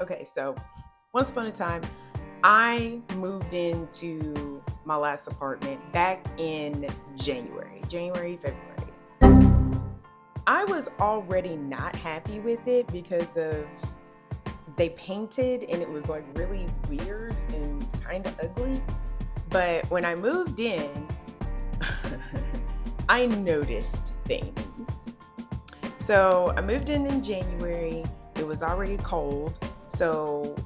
Okay, so once upon a time, I moved into my last apartment back in February. I was already not happy with it because of they painted and it was like really weird and kind of ugly. But when I moved in, I noticed things. So I moved in January. It was already cold. So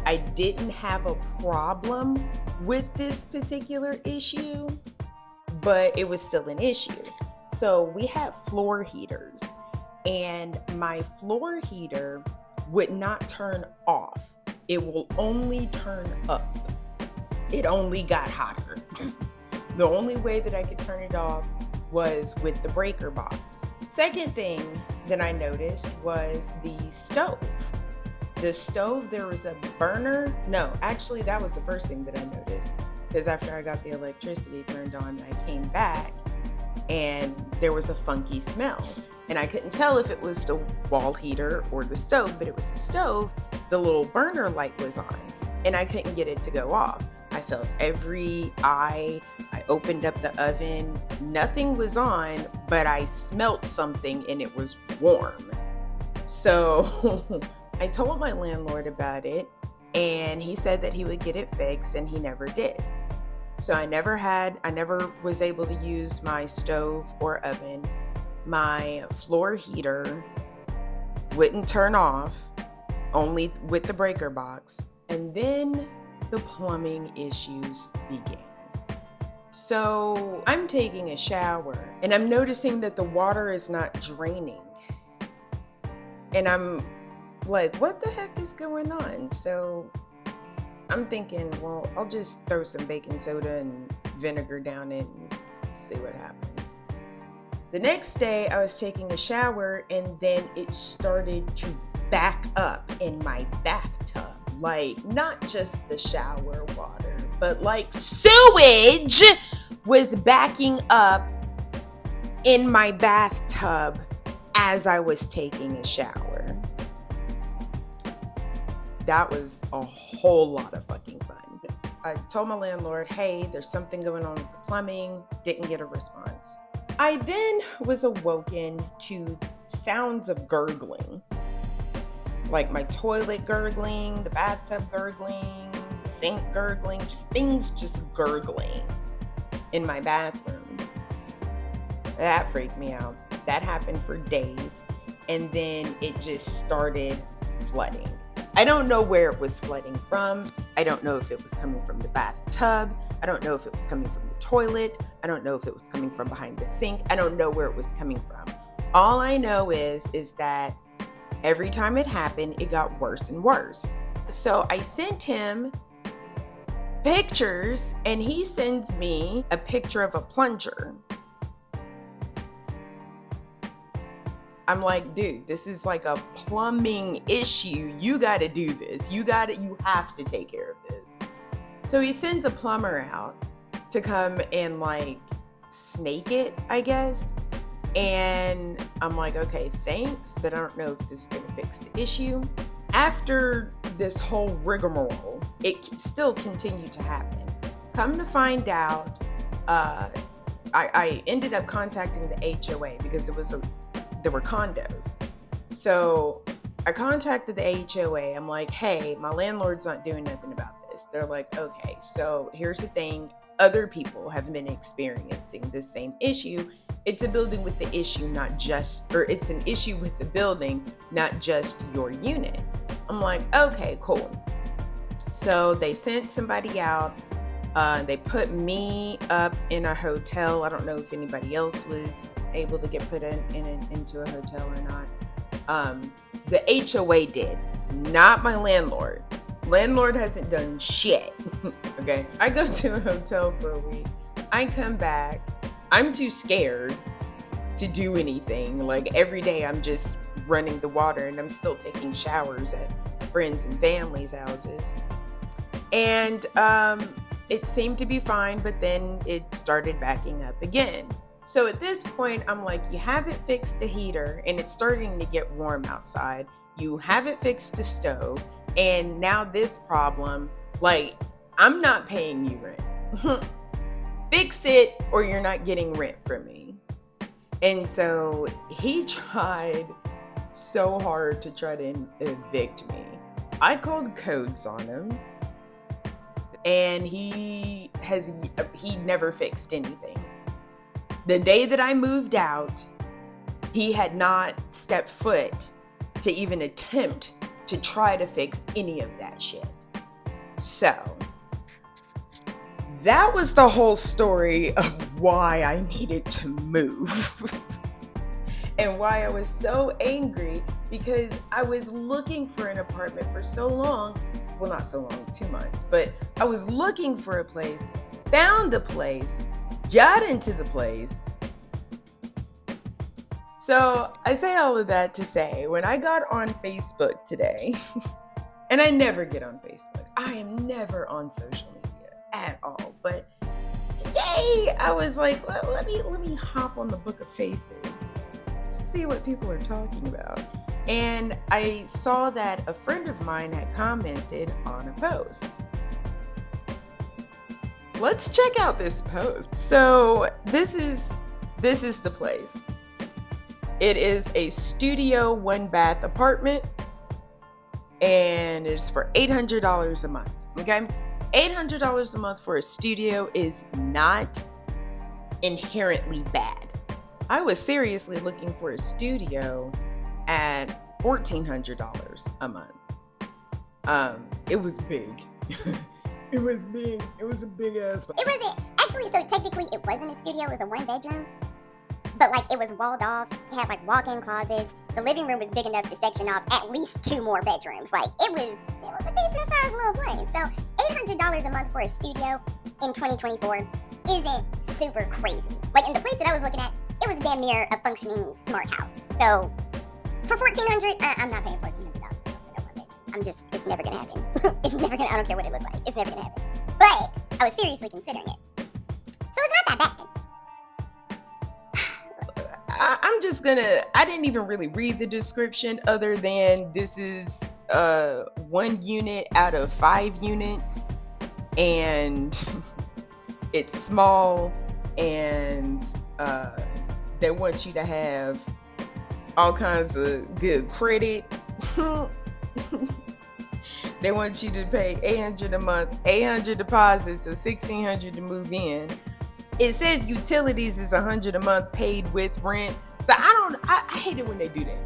I didn't have a problem with this particular issue, but it was still an issue. So we had floor heaters, and my floor heater would not turn off. It will only turn up. It only got hotter. The only way that I could turn it off was with the breaker box. Second thing that I noticed was the stove. The stove, there was a burner. No, actually, that was the first thing that I noticed. Because after I got the electricity turned on, I came back and there was a funky smell. And I couldn't tell if it was the wall heater or the stove, but it was the stove. The little burner light was on and I couldn't get it to go off. I felt every eye. I opened up the oven. Nothing was on, but I smelt something and it was warm. So I told my landlord about it and he said that he would get it fixed and he never did. So I never was able to use my stove or oven. My floor heater wouldn't turn off, only with the breaker box. And then the plumbing issues began. So I'm taking a shower and I'm noticing that the water is not draining. And I'm like, what the heck is going on? So I'm thinking, well, I'll just throw some baking soda and vinegar down it and see what happens. The next day, I was taking a shower and then it started to back up in my bathtub. Like, not just the shower water, but like sewage was backing up in my bathtub as I was taking a shower. That was a whole lot of fucking fun. I told my landlord, hey, there's something going on with the plumbing. Didn't get a response. I then was awoken to sounds of gurgling. Like my toilet gurgling, the bathtub gurgling, the sink gurgling, just things just gurgling in my bathroom. That freaked me out. That happened for days. And then it just started flooding. I don't know where it was flooding from. I don't know if it was coming from the bathtub. I don't know if it was coming from the toilet. I don't know if it was coming from behind the sink. I don't know where it was coming from. All I know is that every time it happened, it got worse and worse. So I sent him pictures and he sends me a picture of a plunger. I'm like, dude, this is like a plumbing issue. You got to do this. You have to take care of this. So he sends a plumber out to come and like snake it, I guess. And I'm like, okay, thanks, but I don't know if this is going to fix the issue. After this whole rigmarole, it still continued to happen. Come to find out, I ended up contacting the HOA because there were condos. So I contacted the HOA. I'm like, hey, my landlord's not doing nothing about this. They're like, okay, so here's the thing. Other people have been experiencing this same issue. It's a building with the issue, it's an issue with the building, not just your unit. I'm like, okay, cool. So they sent somebody out. They put me in a hotel. I don't know if anybody else was able to get put into a hotel or not. The HOA did, not my landlord. Landlord hasn't done shit. Okay. I go to a hotel for a week. I come back. I'm too scared to do anything. Like every day I'm just running the water and I'm still taking showers at friends and family's houses. And it seemed to be fine, but then it started backing up again. So at this point, I'm like, you haven't fixed the heater and it's starting to get warm outside. you haven't fixed the stove, and now this problem, like, I'm not paying you rent. Fix it or you're not getting rent from me. And so he tried so hard to try to evict me. I called codes on him, and he never fixed anything. The day that I moved out, he had not stepped foot to even attempt to try to fix any of that shit. So that was the whole story of why I needed to move. And why I was so angry, because I was looking for an apartment for so long. Well, not so long, 2 months, but I was looking for a place, found the place, got into the place. So I say all of that to say, when I got on Facebook today, and I never get on Facebook. I am never on social media at all. But today I was like, let me hop on the Book of Faces, see what people are talking about. And I saw that a friend of mine had commented on a post. Let's check out this post. So this is the place. It is a studio 1-bath apartment, and it's for $800 a month. Okay, $800 a month for a studio is not inherently bad. I was seriously looking for a studio at $1,400 a month. It was big. It was big. It was a big ass. It wasn't actually. So technically, it wasn't a studio. It was a 1-bedroom. But like, it was walled off. It had like walk-in closets. The living room was big enough to section off at least 2 more bedrooms. Like, it was a decent sized little place. So $800 a month for a studio in 2024 isn't super crazy. Like, in the place that I was looking at, it was damn near a functioning smart house. So for $1,400, I'm not paying $1,400 for that 1 bed. It's never gonna happen. It's never gonna. I don't care what it looks like. It's never gonna happen. But I was seriously considering it. So it's not that bad. I didn't even really read the description, other than this is 1 unit out of 5 units, and it's small, and they want you to have all kinds of good credit. They want you to pay $800 a month, 800 deposits, so $1,600 to move in. It says utilities is $100 a month paid with rent. So I hate it when they do that.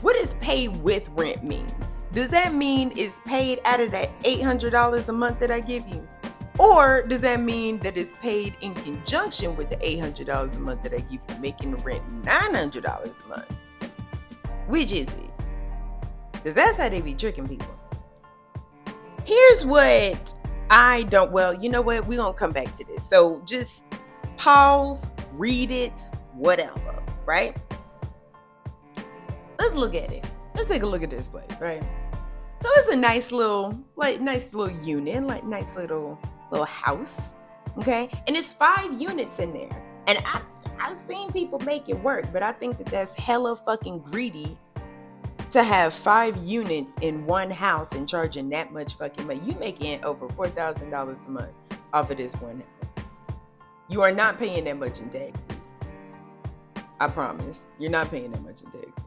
What does paid with rent mean? Does that mean it's paid out of that $800 a month that I give you? Or does that mean that it's paid in conjunction with the $800 a month that I give you, making the rent $900 a month? Which is it? Because that's how they be tricking people. Here's what I don't, well, you know what? We're going to come back to this. So just pause, read it, whatever, right? Let's look at it. Let's take a look at this place, right? So it's a nice little unit, like nice little house, okay? And it's 5 units in there. And I've seen people make it work, but I think that that's hella fucking greedy to have 5 units in one house and charging that much fucking money. You making over $4,000 a month off of this one house. You are not paying that much in taxes. I promise. You're not paying that much in taxes.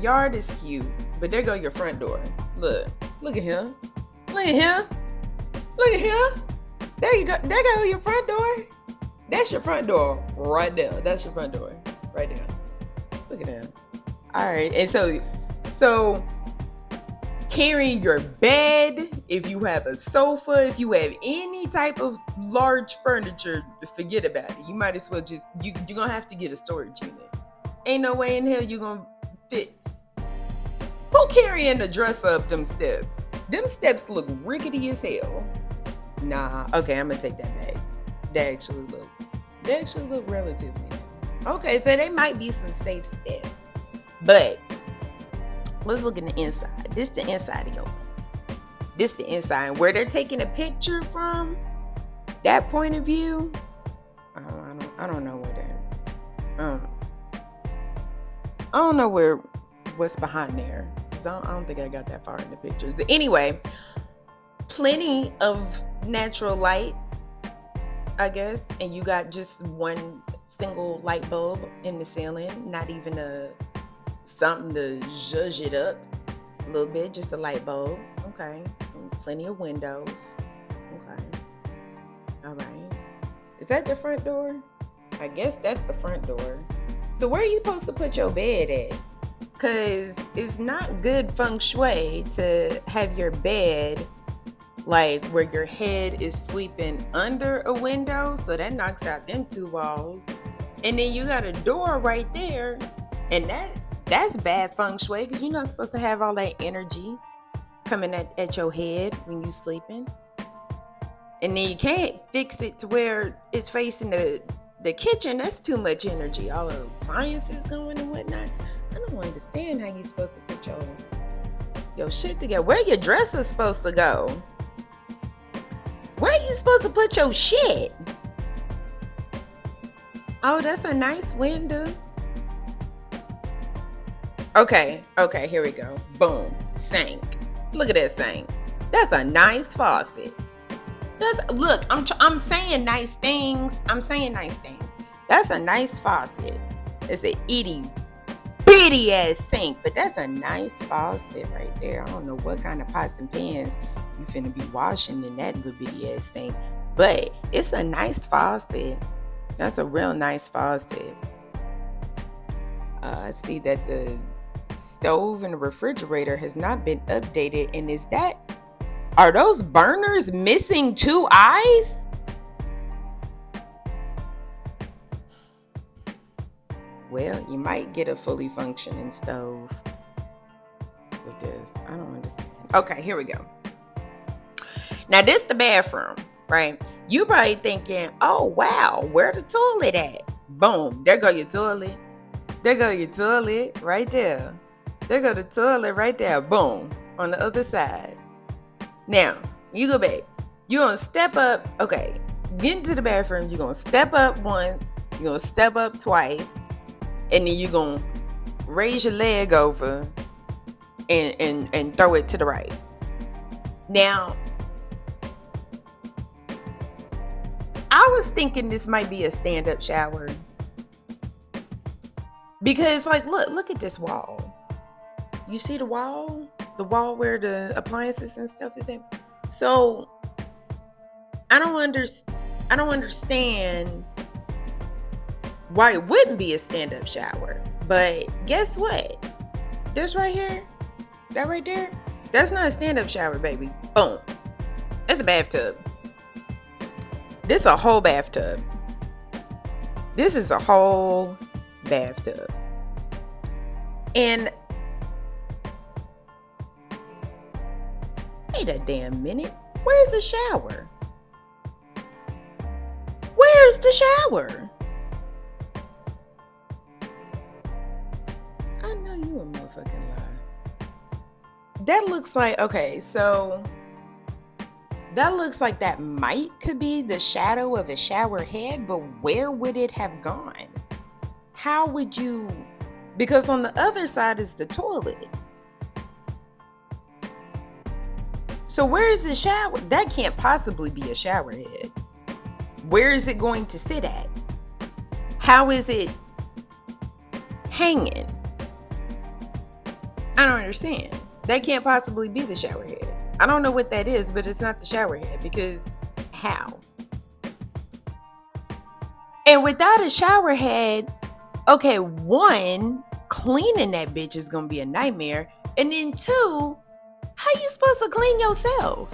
Yard is cute, but there go your front door. Look at him. Look at him. Look at him. There you go. There go your front door. That's your front door right there. That's your front door right there. Look at that. All right. And so carrying your bed, if you have a sofa, if you have any type of large furniture, forget about it. You might as well just, you're going to have to get a storage unit. Ain't no way in hell you're going to fit. Who carrying the dresser up them steps? Them steps look rickety as hell. Nah. Okay, I'm going to take that back. They actually look relatively. Okay, so they might be some safe steps. But let's look in the inside. This the inside of your place. This the inside. Where they're taking a picture from, that point of view, I don't know where that. I don't know what's behind there. pictures. I don't think I got that far in the pictures. But anyway, plenty of natural light, I guess, and you got just one single light bulb in the ceiling, not even a something to zhuzh it up a little bit, just a light bulb. Okay. And plenty of windows. Okay. All right. Is that the front door? I guess that's the front door. So where are you supposed to put your bed at? Because it's not good feng shui to have your bed like where your head is sleeping under a window. So that knocks out them two walls. And then you got a door right there. And that's bad feng shui because you're not supposed to have all that energy coming at your head when you sleeping. And then you can't fix it to where it's facing the kitchen. That's too much energy. All the appliances going and whatnot. I don't understand how you're supposed to put your shit together. Where your dresser supposed to go? Where are you supposed to put your shit? Oh, that's a nice window. Okay, here we go. Boom, sink. Look at that sink. That's a nice faucet. Look, I'm saying nice things. That's a nice faucet. It's an itty bitty ass sink, but that's a nice faucet right there. I don't know what kind of pots and pans you finna be washing in that little bitty ass sink, but it's a nice faucet. That's a real nice faucet. I see that the stove and the refrigerator has not been updated, and are those burners missing two eyes? Well, you might get a fully functioning stove with this. I don't understand. Okay, here we go. Now, this the bathroom, right? You probably thinking, oh, wow, where the toilet at? Boom, there go your toilet. There go your toilet right there. There go the toilet right there. Boom, on the other side. Now, you go back. You're going to step up. Okay, get into the bathroom. You're going to step up once. You're going to step up twice. And then you're going to raise your leg over and throw it to the right. Now, I was thinking this might be a stand-up shower. Because, like, look at this wall. You see the wall? The wall where the appliances and stuff is at? So, I don't understand why it wouldn't be a stand-up shower. But guess what? This right here, that right there, that's not a stand-up shower, baby. Boom. That's a bathtub. This is a whole bathtub. This is a whole bathtub. And wait a damn minute. Where's the shower? Where's the shower? I know you a motherfucking lie. That looks like, okay, so that looks like that could be the shadow of a shower head, but where would it have gone? How would you, because on the other side is the toilet. So where is the shower? That can't possibly be a shower head. Where is it going to sit at? How is it hanging? I don't understand. That can't possibly be the shower head. I don't know what that is, but it's not the shower head because how? And without a shower head, okay, one, cleaning that bitch is going to be a nightmare. And then two, how you supposed to clean yourself?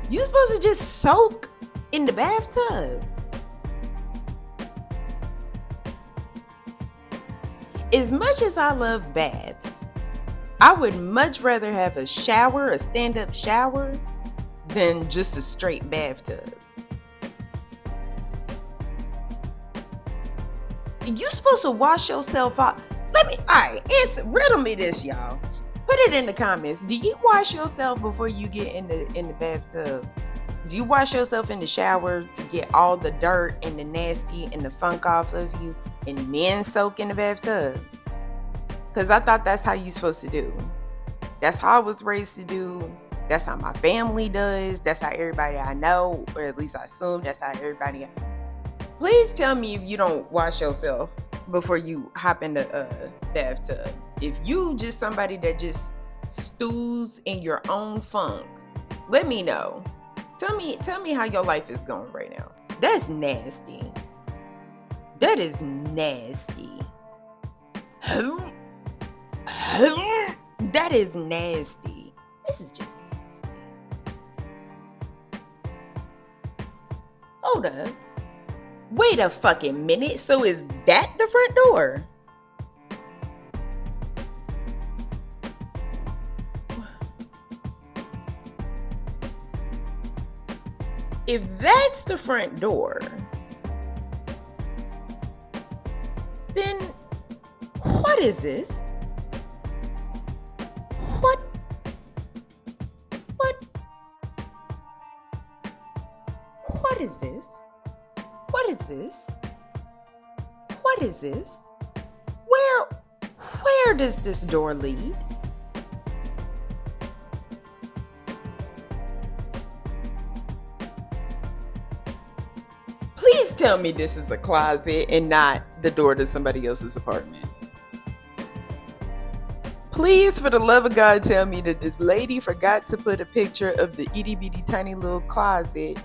You supposed to just soak in the bathtub. As much as I love baths, I would much rather have a shower, a stand-up shower, than just a straight bathtub. You supposed to wash yourself off. Riddle me this, y'all. Put it in the comments. Do you wash yourself before you get in the bathtub? Do you wash yourself in the shower to get all the dirt and the nasty and the funk off of you and then soak in the bathtub? Because I thought that's how you're supposed to do. That's how I was raised to do. That's how my family does. That's how everybody I know, or at least I assume that's how everybody. Please tell me if you don't wash yourself before you hop in the bathtub. If you just somebody that just stews in your own funk, let me know. Tell me how your life is going right now. That's nasty. That is nasty. That is nasty. This is just nasty. Hold up. Wait a fucking minute. So is that the front door? If that's the front door, then what is this? What is this? What is this? What is this? Where does this door lead? Please tell me this is a closet and not the door to somebody else's apartment. Please, for the love of God, tell me that this lady forgot to put a picture of the itty bitty tiny little closet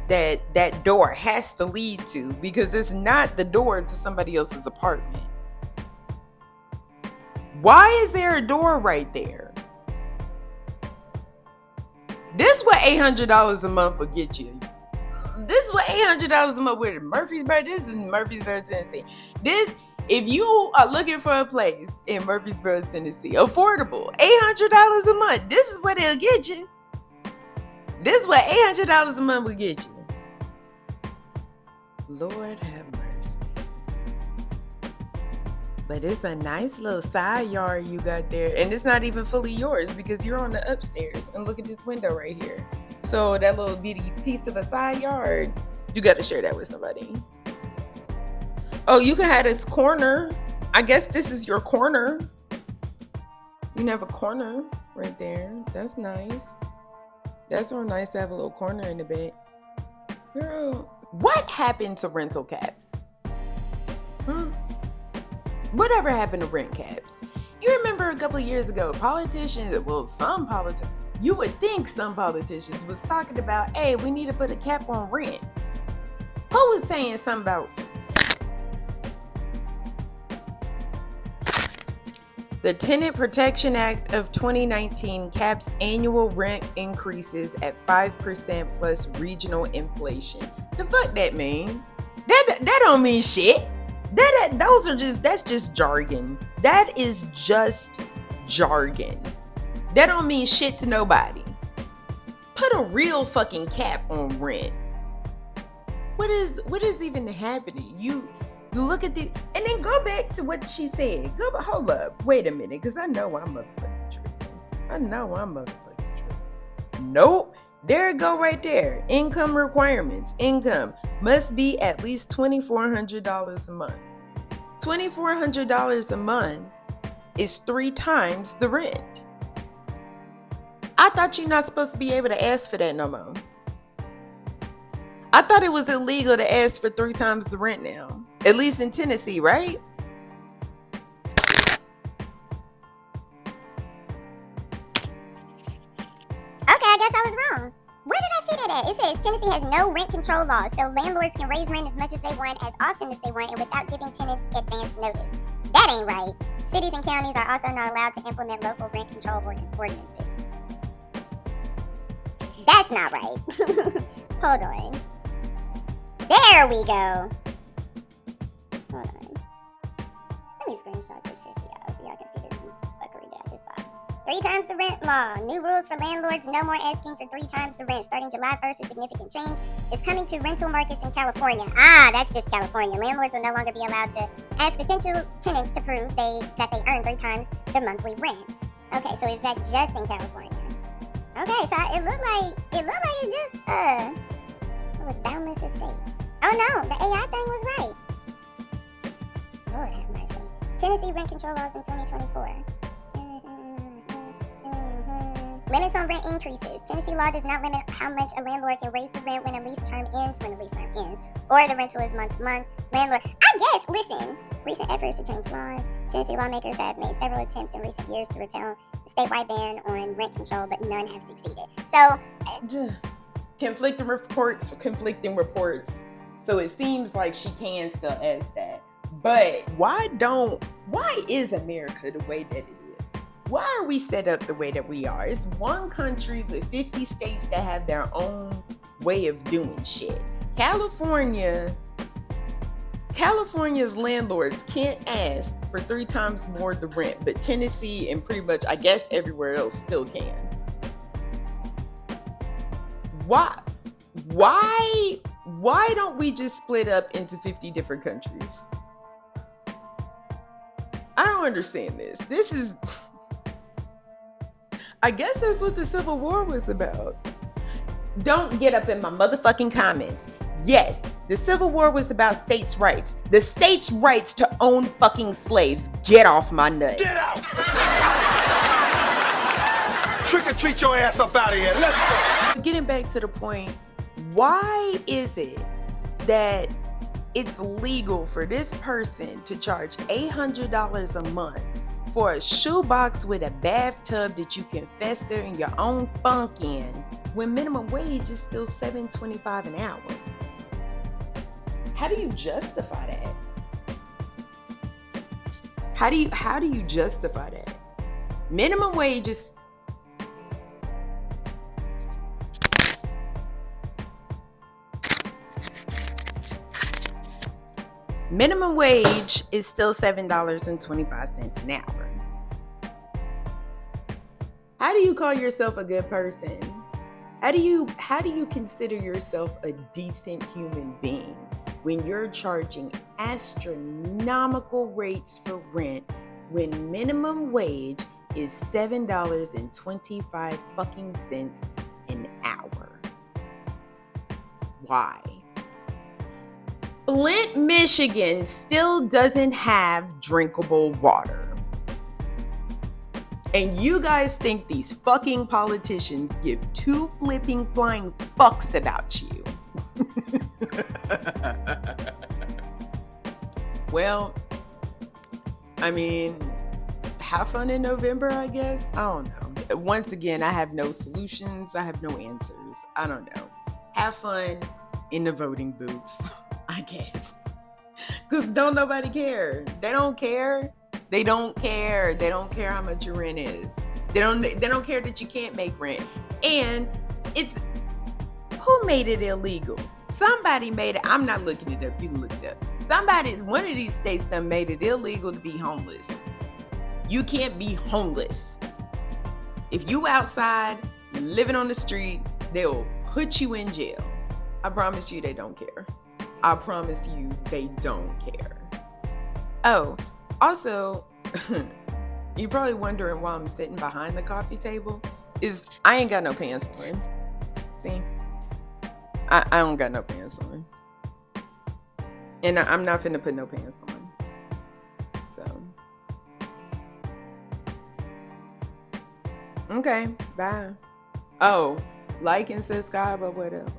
that door has to lead to, because it's not the door to somebody else's apartment. Why is there a door right there? This is what $800 a month will get you. This is what $800 a month with Murfreesboro. This is Murfreesboro, Tennessee. This, if you are looking for a place in Murfreesboro, Tennessee, affordable, $800 a month. This is what it'll get you. This is what $800 a month will get you. Lord have mercy. But it's a nice little side yard you got there. And it's not even fully yours because you're on the upstairs. And look at this window right here. So that little bitty piece of a side yard, you got to share that with somebody. Oh, you can have this corner. I guess this is your corner. You can have a corner right there. That's nice. That's real nice to have a little corner in the bed. Girl, what happened to rental caps? Whatever happened to rent caps? You remember a couple of years ago, you would think some politicians was talking about, hey, we need to put a cap on rent. Who was saying something about the Tenant Protection Act of 2019 caps annual rent increases at 5% plus regional inflation. The fuck that mean? That don't mean shit. That's just jargon. That is just jargon. That don't mean shit to nobody. Put a real fucking cap on rent. What is even happening? You look at the, and then go back to what she said. Hold up. Wait a minute, because I know I'm motherfucking tripping. Nope. There it go right there. Income requirements. Income must be at least $2,400 a month. $2,400 a month is 3 times the rent. I thought you're not supposed to be able to ask for that no more. I thought it was illegal to ask for 3 times the rent now. At least in Tennessee, right? Okay, I guess I was wrong. Where did I see that at? It says Tennessee has no rent control laws, so landlords can raise rent as much as they want, as often as they want, and without giving tenants advance notice. That ain't right. Cities and counties are also not allowed to implement local rent control ordinances. That's not right. Hold on. There we go. Hold on. Let me screenshot this shit for y'all so y'all can see this fuckery that I just saw. 3 times the rent law. New rules for landlords. No more asking for 3 times the rent. Starting July 1st, a significant change is coming to rental markets in California. Ah, that's just California. Landlords will no longer be allowed to ask potential tenants to prove that they earn 3 times their monthly rent. Okay, so is that just in California? Okay, so it looked like it just it was Boundless Estates. Oh no, the AI thing was right. Lord have mercy. Tennessee rent control laws in 2024. Limits on rent increases. Tennessee law does not limit how much a landlord can raise the rent when a lease term ends, or the rental is month to month. Landlord, I guess, listen, recent efforts to change laws. Tennessee lawmakers have made several attempts in recent years to repeal the statewide ban on rent control, but none have succeeded. So, conflicting reports. So it seems like she can still ask that. But why is America the way that it is? Why are we set up the way that we are? It's one country with 50 states that have their own way of doing shit. California's landlords can't ask for 3 times more the rent, but Tennessee and pretty much, I guess, everywhere else still can. Why don't we just split up into 50 different countries? I don't understand this. I guess that's what the Civil War was about. Don't get up in my motherfucking comments. Yes, the Civil War was about states' rights. The states' rights to own fucking slaves. Get off my nuts. Get out! Trick or treat your ass up out of here. Let's go. Getting back to the point, why is it that it's legal for this person to charge $800 a month for a shoebox with a bathtub that you can fester in your own funk in, when minimum wage is still $7.25 an hour? How do you justify that? How do you justify that? Minimum wage is still $7.25 an hour. How do you call yourself a good person? How do you consider yourself a decent human being when you're charging astronomical rates for rent when minimum wage is $7.25 fucking cents an hour? Why? Flint, Michigan still doesn't have drinkable water. And you guys think these fucking politicians give 2 flipping flying fucks about you. Well, I mean, have fun in November, I guess. I don't know. Once again, I have no solutions. I have no answers. I don't know. Have fun in the voting booths, I guess. Because don't nobody care. They don't care. They don't care. They don't care how much your rent is. They don't care that you can't make rent. And who made it illegal? Somebody made it. I'm not looking it up. You look it up. One of these states that made it illegal to be homeless. You can't be homeless. If you outside living on the street, they'll put you in jail. I promise you they don't care. I promise you they don't care. Oh, also, you're probably wondering why I'm sitting behind the coffee table. I ain't got no pants on. See? I don't got no pants on. And I'm not finna put no pants on. So. Okay, bye. Oh, like and subscribe or whatever.